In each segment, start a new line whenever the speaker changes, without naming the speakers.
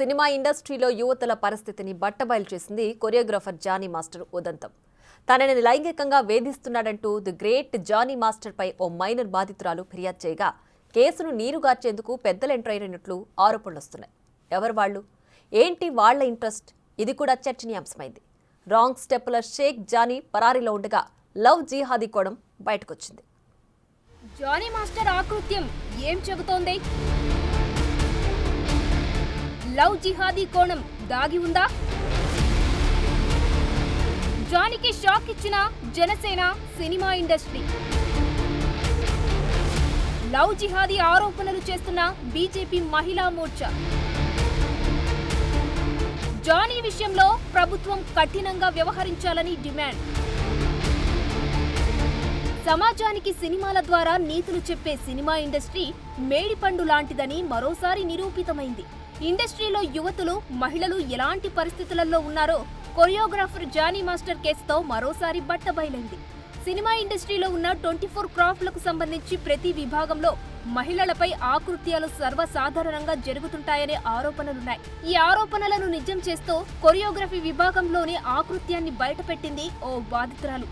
Cinema ఇండస్ట్రీలో యువతుల పరిస్థితిని బట్టబయలు చేసింది కొరియోగ్రాఫర్ జానీ మాస్టర్ ఉదంతం. తనని లైంగికంగా వేధిస్తున్నాడంటూ ది గ్రేట్ జానీ మాస్టర్ పై ఓ మైనర్ బాధితురాలు ఫిర్యాదు చేయగా కేసును నీరుగార్చేందుకు పెద్దలు ఎంటర్ అయినట్లు ఆరోపణలు వస్తున్నాయి. ఎవరు వాళ్ళు, ఏంటి వాళ్ల ఇంట్రెస్ట్, ఇది కూడా చర్చనీయాంశమైంది. రాంగ్ స్టెప్పుల షేక్ జానీ పరారీలో ఉండగా లవ్ జిహాదీ కోణం బయటకొచ్చింది.
జానీ మాస్టర్ ఆకృత్యం ఏం చెబుతోంది? లవ్ జిహాదీ కోణం దాగి ఉందా? జానీకి షాక్ ఇచ్చిన Janasena cinema industry. Love jihadi ఆరోపణలు చేస్తున్న బీజేపీ మహిళా మోర్చా. జానీ విషయంలో ప్రభుత్వం కఠినంగా వ్యవహరించాలని డిమాండ్. సమాజానికి సినిమాల ద్వారా నీతులు చెప్పే సినిమా ఇండస్ట్రీ మేడిపండు లాంటిదని మరోసారి నిరూపితమైంది. ఇండస్ట్రీలో యువతులు, మహిళలు ఎలాంటి పరిస్థితులలో ఉన్నారో కొరియోగ్రాఫర్ జానీ మాస్టర్ కేసుతో మరోసారి బట్టబయలైంది. సినిమా ఇండస్ట్రీలో ఉన్న 24 క్రాఫ్ట్లకు సంబంధించి ప్రతి విభాగంలో మహిళలపై ఆకృత్యాలు సర్వసాధారణంగా జరుగుతుంటాయనే ఆరోపణలున్నాయి. ఈ ఆరోపణలను నిజం చేస్తూ కొరియోగ్రఫీ విభాగంలోని ఆకృత్యాన్ని బయటపెట్టింది ఓ బాధితురాలు.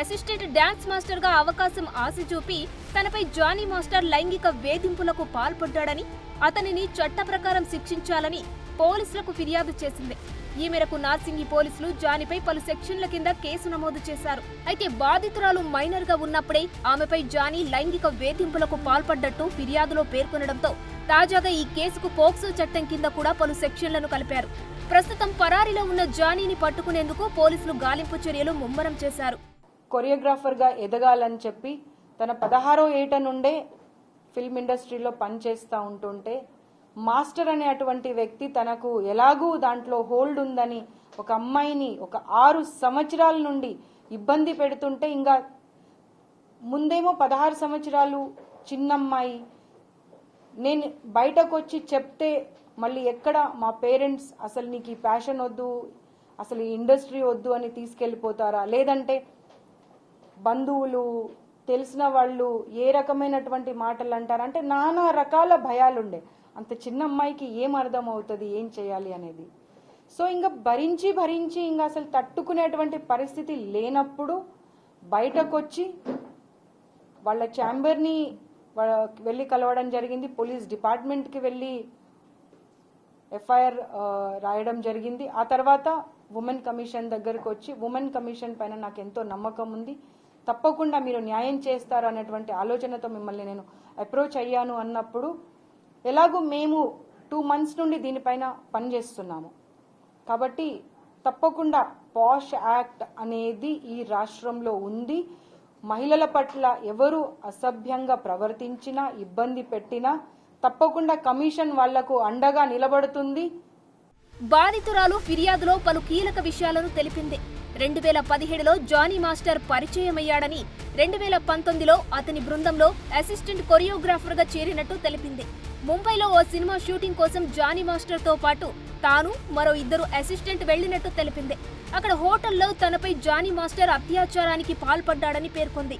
అసిస్టెంట్ డాన్స్ మాస్టర్ గా అవకాశం ఆశ చూపి తనపై జానీ మాస్టర్ లైంగిక వేధింపులకు పాల్పడ్డాడని, అతనిని చట్ట ప్రకారం శిక్షించాలని పోలీసులకు ఫిర్యాదు చేసింది. ఈ మేరకు నార్సింగి పోలీసులు జానీపై పలు సెక్షన్ల కింద కేసు నమోదు చేశారు. అయితే బాధితురాలు మైనర్ గా ఉన్నప్పుడే ఆమెపై జానీ లైంగిక వేధింపులకు పాల్పడ్డట్టు ఫిర్యాదులో పేర్కొనడంతో తాజాగా ఈ కేసుకు పోక్సో చట్టం కింద కూడా పలు సెక్షన్లను కలిపారు. ప్రస్తుతం పరారీలో ఉన్న జానీని పట్టుకునేందుకు పోలీసులు గాలింపు చర్యలు ముమ్మరం చేశారు.
కొరియోగ్రాఫర్గా ఎదగాలని చెప్పి తన 16వ ఏట నుండే ఫిల్మ్ ఇండస్ట్రీలో పనిచేస్తూ ఉంటుంటే మాస్టర్ అనే అటువంటి వ్యక్తి తనకు ఎలాగూ దాంట్లో హోల్డ్ ఉందని ఒక అమ్మాయిని ఒక 6 సంవత్సరాల నుండి ఇబ్బంది పెడుతుంటే, ఇంకా ముందేమో 16 సంవత్సరాలు చిన్నమ్మాయి, నేను బయటకు వచ్చి చెప్తే మళ్ళీ ఎక్కడ మా పేరెంట్స్ అసలు నీకు ఈ ప్యాషన్ వద్దు, అసలు ఈ ఇండస్ట్రీ వద్దు అని తీసుకెళ్ళిపోతారా, లేదంటే బంధువులు తెలిసిన వాళ్ళు ఏ రకమైనటువంటి మాటలు అంటారంటే నానా రకాల భయాలుండే. అంత చిన్న అమ్మాయికి ఏం అర్థం అవుతుంది, ఏం చేయాలి అనేది. సో ఇంకా భరించి ఇంకా అసలు తట్టుకునేటువంటి పరిస్థితి లేనప్పుడు బయటకు వచ్చి వాళ్ళ ఛాంబర్ని వెళ్ళి కలవడం జరిగింది. పోలీస్ డిపార్ట్మెంట్కి వెళ్ళి ఎఫ్ఐఆర్ రాయడం జరిగింది. ఆ తర్వాత ఉమెన్ కమిషన్ దగ్గరకు వచ్చి, ఉమెన్ కమిషన్ పైన నాకు ఎంతో నమ్మకం ఉంది, తప్పకుండా మీరు న్యాయం చేస్తారు అనేటువంటి ఆలోచనతో మిమ్మల్ని నేను అప్రోచ్ అయ్యాను అన్నప్పుడు, ఎలాగూ మేము 2 months నుండి దీనిపైన పనిచేస్తున్నాము కాబట్టి తప్పకుండా పాష్ యాక్ట్ అనేది ఈ రాష్ట్రంలో ఉంది. మహిళల పట్ల ఎవరు అసభ్యంగా ప్రవర్తించినా, ఇబ్బంది పెట్టినా తప్పకుండా కమిషన్ వాళ్లకు అండగా నిలబడుతుంది.
బాధితురాలు ఫిర్యాదులో పలు కీలక విషయాలను తెలిపింది. 2017లో జానీ మాస్టర్ పరిచయమయ్యాడని, 2019లో అతని బృందంలో అసిస్టెంట్ కొరియోగ్రాఫర్ గా చేరినట్టు తెలిపింది. ముంబైలో ఓ సినిమా షూటింగ్ కోసం జానీ మాస్టర్ తో పాటు తాను మరో 2 అసిస్టెంట్ వెళ్లినట్టు తెలిపింది. అక్కడ హోటల్లో తనపై జానీ మాస్టర్ అత్యాచారానికి పాల్పడ్డాడని పేర్కొంది.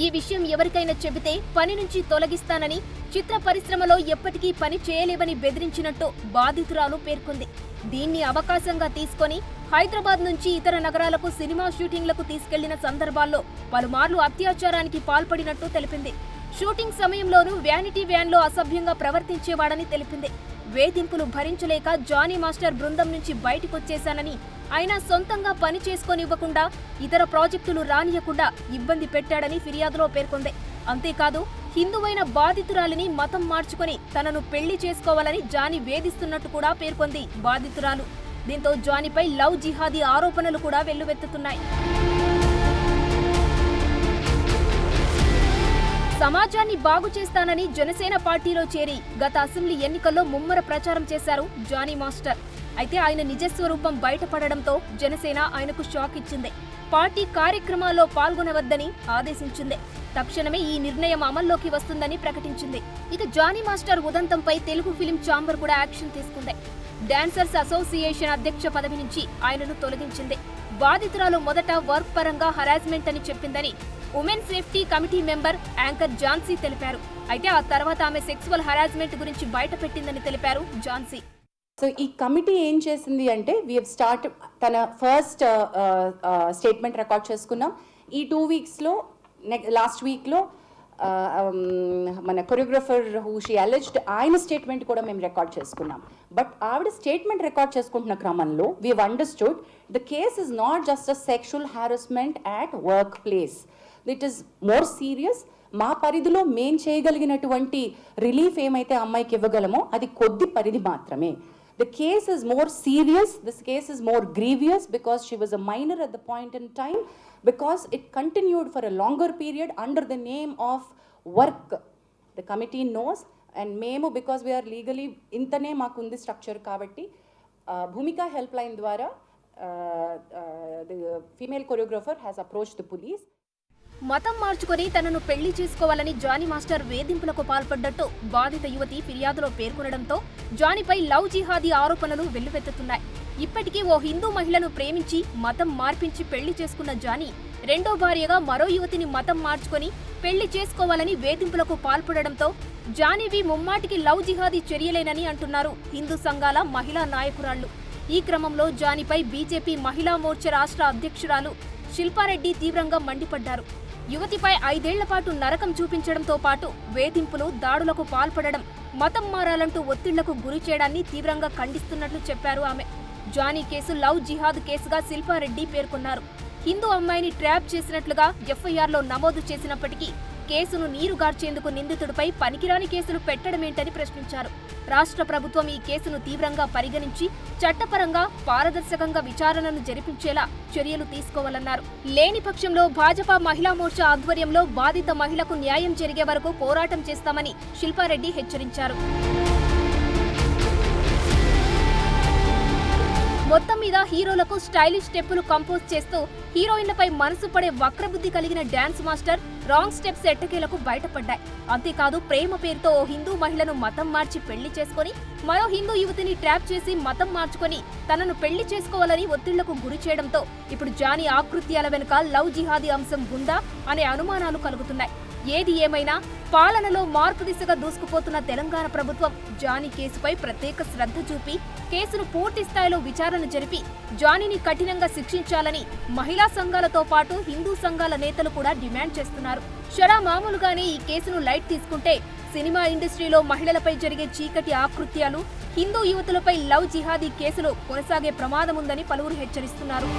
ఈ విషయం ఎవరికైనా చెబితే పని నుంచి తొలగిస్తానని, చిత్ర పరిశ్రమలో ఎప్పటికీ పని చేయలేవని బెదిరించినట్టు బాధితురాలు పేర్కొంది. దీన్ని అవకాశంగా తీసుకొని హైదరాబాద్ నుంచి ఇతర నగరాలకు సినిమా షూటింగ్లకు తీసుకెళ్లిన సందర్భాల్లో పలుమార్లు అత్యాచారానికి పాల్పడినట్టు తెలిపింది. షూటింగ్ సమయంలోనూ వ్యానిటీ వ్యాన్లో అసభ్యంగా ప్రవర్తించేవాడని తెలిపింది. వేధింపులు భరించలేక జానీ మాస్టర్ బృందం నుంచి బయటకొచ్చేశానని, అయినా సొంతంగా పని చేసుకోనివ్వకుండా, ఇతర ప్రాజెక్టులు రానియకుండా ఇబ్బంది పెట్టాడని ఫిర్యాదులో పేర్కొంది. అంతేకాదు, హిందువైన బాధితురాలిని మతం మార్చుకొని తనను పెళ్లి చేసుకోవాలని జానీ వేధిస్తున్నట్టు కూడా పేర్కొంది బాధితురాలు. దీంతో జానీపై లవ్ జిహాదీ ఆరోపణలు కూడా వెల్లువెత్తుతున్నాయి. సమాజాన్ని బాగు చేస్తానని జనసేన పార్టీలో చేరి గత అసెంబ్లీ ఎన్నికల్లో ముమ్మర ప్రచారం చేశారు జానీ మాస్టర్. అయితే ఆయన నిజస్వరూపం బయటపడడంతో జనసేన ఆయనకు షాక్ ఇచ్చింది. పార్టీ కార్యక్రమాల్లో పాల్గొనవద్దని ఆదేశించింది. తక్షణమే ఈ నిర్ణయం అమల్లోకి వస్తుందని ప్రకటించింది. ఇక జానీ మాస్టర్ ఉదంతంపై తెలుగు ఫిల్మ్ ఛాంబర్ కూడా యాక్షన్ తీసుకుంది. డాన్సర్స్ అసోసియేషన్ అధ్యక్ష పదవి నుంచి ఆయనను తొలగించింది. బాధితురాలు మొదట వర్క్ పరంగా హరాస్మెంట్ అని చెప్పిందని women safety committee member anchor Jhansi తెలిపారు. అయితే ఆ తర్వాత ఆమె సెక్సువల్ హరాస్మెంట్ గురించి బయటపెట్టిందని తెలిపారు ఝాన్సీ.
సో ఈ కమిటీ ఏం చేసింది అంటే వీ హెవ్ స్టార్ట్ తన ఫస్ట్ స్టేట్మెంట్ రికార్డ్ చేసుకున్నాం. ఈ 2 వీక్స్లో లాస్ట్ వీక్లో మన కొరియోగ్రఫర్ హూ షీ అలెజ్డ్ ఆయన స్టేట్మెంట్ కూడా మేము రికార్డ్ చేసుకున్నాం. బట్ ఆవిడ స్టేట్మెంట్ రికార్డ్ చేసుకుంటున్న క్రమంలో we have understood the case is not just a sexual harassment at work place, it is more serious. మా పరిధిలో మేం చేయగలిగినటువంటి రిలీఫ్ ఏమైతే అమ్మాయికి ఇవ్వగలమో అది కొద్ది పరిధి మాత్రమే. The case is more serious, this case is more grievous because she was a minor at the point in time, because it continued for a longer period under the name of work. The committee knows, and memo because we are legally intane maakundi structure kabatti Bhumika helpline dwara the female choreographer has approached the police.
మతం మార్చుకొని తనను పెళ్లి చేసుకోవాలని Johnny master వేధింపులకు పాల్పడ్డట్టు బాధిత యువతి ఫిర్యాదులో పేర్కొనడంతో జానీపై love jihadi ఆరోపణలు వెల్లువెత్తుతున్నాయి. ఇప్పటికీ ఓ హిందూ మహిళను ప్రేమించి మతం మార్పించి పెళ్లి చేసుకున్న జానీ రెండో భార్యగా మరో యువతిని మతం మార్చుకొని పెళ్లి చేసుకోవాలని వేధింపులకు పాల్పడడంతో జానీవి ముమ్మాటికి లవ్ జిహాదీ చర్యలేనని అంటున్నారు హిందూ సంఘాల మహిళా నాయకురాళ్లు. ఈ క్రమంలో జానీపై బీజేపీ మహిళా మోర్చా రాష్ట్ర అధ్యక్షురాలు శిల్పారెడ్డి తీవ్రంగా మండిపడ్డారు. యువతిపై 5 ఏళ్ల పాటు నరకం చూపించడంతో పాటు వేధింపులు, దాడులకు పాల్పడడం, మతం మారాలంటూ ఒత్తిళ్లకు గురి చేయడాన్ని తీవ్రంగా ఖండిస్తున్నట్లు చెప్పారు ఆమె. జానీ కేసు లవ్ జిహాద్ కేసుగా శిల్పారెడ్డి పేర్కొన్నారు. హిందూ అమ్మాయిని ట్రాప్ చేసినట్లుగా ఎఫ్ఐఆర్లో నమోదు చేసినప్పటికీ కేసును నీరుగార్చేందుకు నిందితుడిపై పనికిరాని కేసులు పెట్టడమేంటని ప్రశ్నించారు. రాష్ట్ర ప్రభుత్వం ఈ కేసును తీవ్రంగా పరిగణించి చట్టపరంగా పారదర్శకంగా విచారణను జరిపించేలా చర్యలు తీసుకోవాలన్నారు. లేని పక్షంలో భాజపా మహిళా మోర్చా ఆధ్వర్యంలో బాధిత మహిళకు న్యాయం జరిగే వరకు పోరాటం చేస్తామని శిల్పారెడ్డి హెచ్చరించారు. మొత్తం మీద హీరోలకు స్టైలిష్ స్టెప్పులు కంపోజ్ చేస్తూ హీరోయిన్లపై మనసు పడే వక్రబుద్ధి కలిగిన డాన్స్ మాస్టర్ రాంగ్ స్టెప్స్ ఎట్టకేలకు బయటపడ్డాయి. అంతేకాదు ప్రేమ పేరుతో ఓ హిందూ మహిళను మతం మార్చి పెళ్లి చేసుకుని మరో హిందూ యువతిని ట్రాప్ చేసి మతం మార్చుకొని తనను పెళ్లి చేసుకోవాలని ఒత్తిళ్లకు గురి చేయడంతో ఇప్పుడు జానీ ఆకృత్యాల వెనుక లవ్ జిహాదీ అంశం ఉందా అనే అనుమానాలు కలుగుతున్నాయి. ఏది ఏమైనా పాలనలో మార్పు దిశగా దూసుకుపోతున్న తెలంగాణ ప్రభుత్వం జానీ కేసుపై ప్రత్యేక శ్రద్ధ చూపి కేసును పూర్తి స్థాయిలో విచారణ జరిపి జానీని కఠినంగా శిక్షించాలని మహిళా సంఘాలతో పాటు హిందూ సంఘాల నేతలు కూడా డిమాండ్ చేస్తున్నారు. మామూలుగానే ఈ కేసును లైట్ తీసుకుంటే సినిమా ఇండస్ట్రీలో మహిళలపై జరిగే చీకటి ఆకృత్యాలు, హిందూ యువతులపై లవ్ జిహాదీ కేసులు కొనసాగే ప్రమాదముందని పలువురు హెచ్చరిస్తున్నారు.